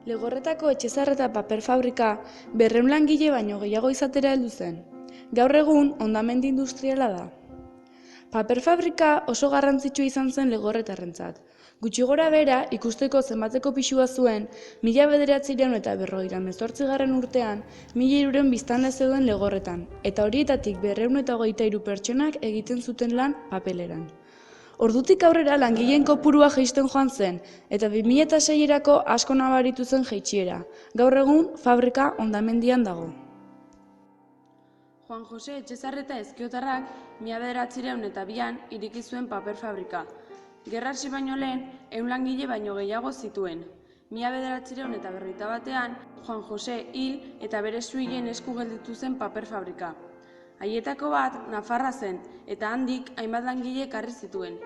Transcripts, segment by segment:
Legorretako etxezarreta paper fabrika 200 langile baino gehiago izatera heldu zen. Gaur egun hondamendi industriala da. Paper fabrika oso garrantzitsua izan zen Legorretarrentzat. Gutxi gora bera ikusteko zenbateko pisua zuen 1958 urtean 1.300 biztanle zeuden Legorretan, eta horietatik 223 pertsonak egiten zuten lan papeleran. Ordutik aurrera langileen kopurua jaisten joan zen, eta 2006erako asko nabaritu zen jaitsiera. Gaur egun fabrika hondamendian dago. Juan Jose Etxezarreta Ezkiotarrak 1902an ireki zuen paper fabrika. Gerra hasi baino lehen 100 langile baino gehiago zituen. 1951an Juan Jose hil eta bere suigen esku gelditu zen paper fabrika. Haietako bat Nafarra zen, eta handik hainbat langile ekarri zituen.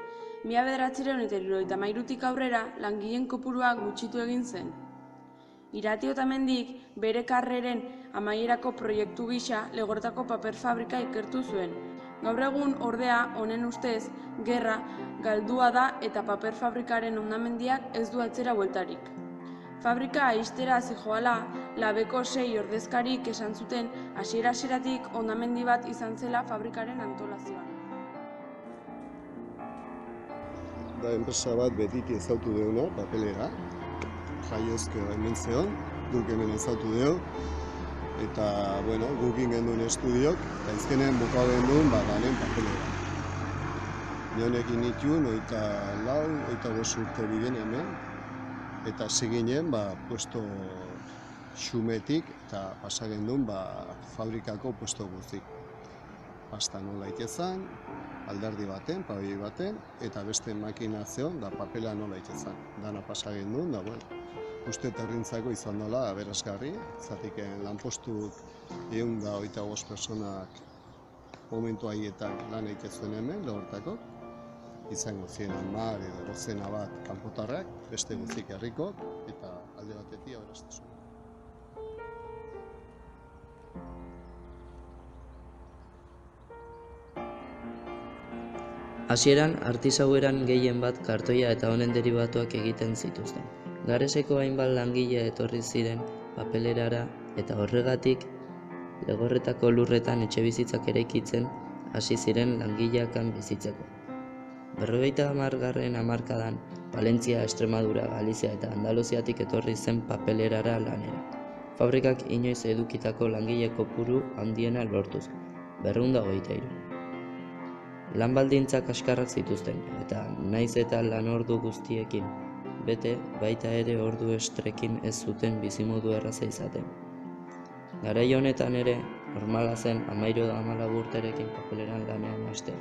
1973tik aurrera langileen kopurua gutxitu egin zen. Irati Otamendik bere karreren amaierako proiektu gisa Legorretako paper fabrika ikertu zuen. Gaur egun ordea honen ustez gerra galdua da eta paper fabrikaren hondamendiak ez du atzera bueltarik. Fabrika ixtera zihoala, labeko 6 ordezkarik esan zuten hasiera-hasieratik hondamendi bat izan zela fabrikaren antolazioan. Da enpresa bat betitik ezautu deuna, papelera. Jaiozko hemen zeon, guk hemen ezautu deu. Eta, bueno, guk ingen estudiok, eta izkenen buka genduen lanen papelera. Nionekin nituen, 24 urte bigen hemen. Eta seginen, puesto xumetik eta pasagen duen fabrikako puesto guztik. Pasta nola itezan, alderdi baten, pabili baten, eta beste makinazioan da papela nola itezan. Dana pasagen duen, da, bueno, uste terrintzako izan dola aberasgarri, zatik lanpostuk 125 personak momentu haietan lan egiten hemen, Legorretako. Izango ziren 10 edo 12 bat kanpotarrak, beste guztik herrikok, eta alde batetik aberastasun. Hasieran artisaueran gehien bat kartoia eta honen deribatuak egiten zituzten. Gareseko hainbat langile etorri ziren papelerara eta horregatik Legorretako lurretan etxebizitzak eraikitzen hasi ziren langileakan bizitzeko. 50. hamarkadan Valentzia, Extremadura, Galizia eta Andaluziatik etorri zen papelerara lanera. Fabrikak inoiz edukitako langile kopuru handiena lortuz, 223. Lan baldintzak kaskarrak zituzten, eta naiz eta lanordu guztiekin bete, baita ere ordu estrekin ez zuten bizimodu erraza izaten. Garai honetan ere, normala zen 13-14 urterekin papeleran lanean hastea.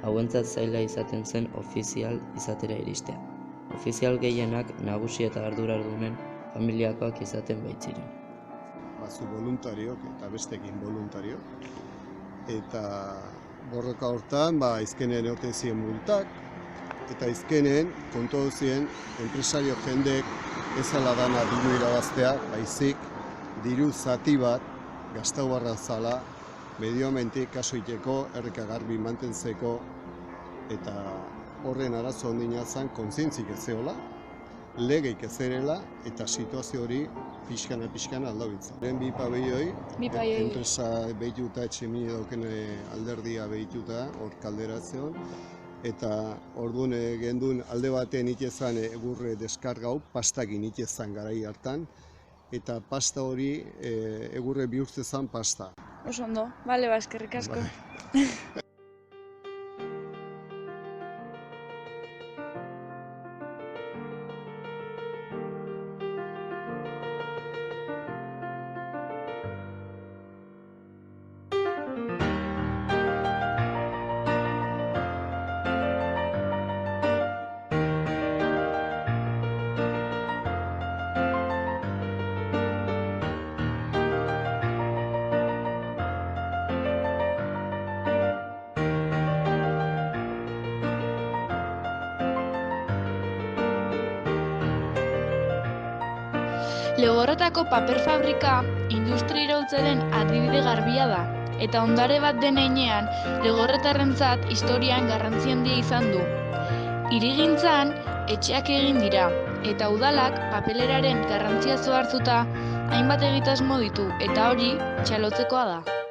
Hauentzat zaila izaten zen ofizial izatera iristea. Ofizial gehienak nagusi eta arduradunen familiakoak izaten baitziren. Batzu voluntariok eta bestekin voluntariok. Eta borroka hortan, izkenen egoten ziren multak, eta izkenen kontu zien enpresario jendek ezala dana diru irabaztea, baizik diru zati bat gaztau barra zala, medioamentik kaso iteko, errekagarbi mantentzeko, eta horren arazo ondina zen kontzientzik ez zeola, legeik ez zerela, eta situazio hori pixkana aldabiltzen. Bi pabelloi, enpresa behituta, etxemini dauken alderdia behituta, hor kalderatzeon, eta orduan gendun alde batean itezan egurre deskargau, pastakin itezan garai hartan, eta pasta hori egurre bihurtzezan pasta. Oso ondo, bale, eskerrik asko. Legorretako paper fabrika industria iraultzaren adibide garbia da, eta ondare bat den heinean Legorretarrentzat historian garrantzi handia izan du. Hirigintzan etxeak egin dira, Eta udalak papeleraren garrantzia hartuta hainbat egitasmo ditu eta hori txalotzekoa da.